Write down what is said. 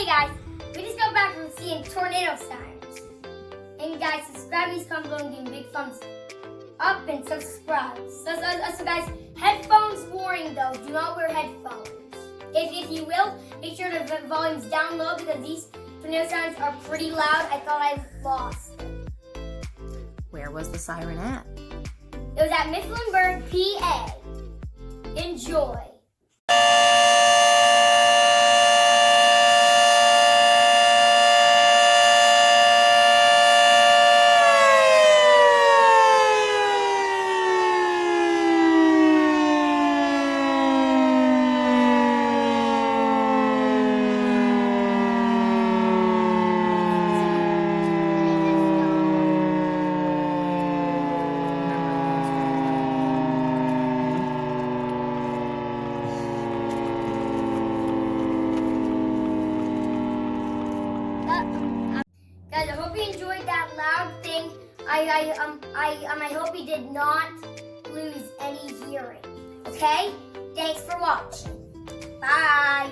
guys, we just got back from seeing tornado sirens. And guys, subscribe, these comments below and give me big thumbs up and subscribe. So guys, headphones warning though, do not wear headphones. If you will, make sure the volume's down low because these tornado sirens are pretty loud. I thought I lost it. Where was the siren at? It was at Mifflinburg PA. Enjoy. Guys, I hope you enjoyed that loud thing. I hope you did not lose any hearing. Okay? Thanks for watching. Bye.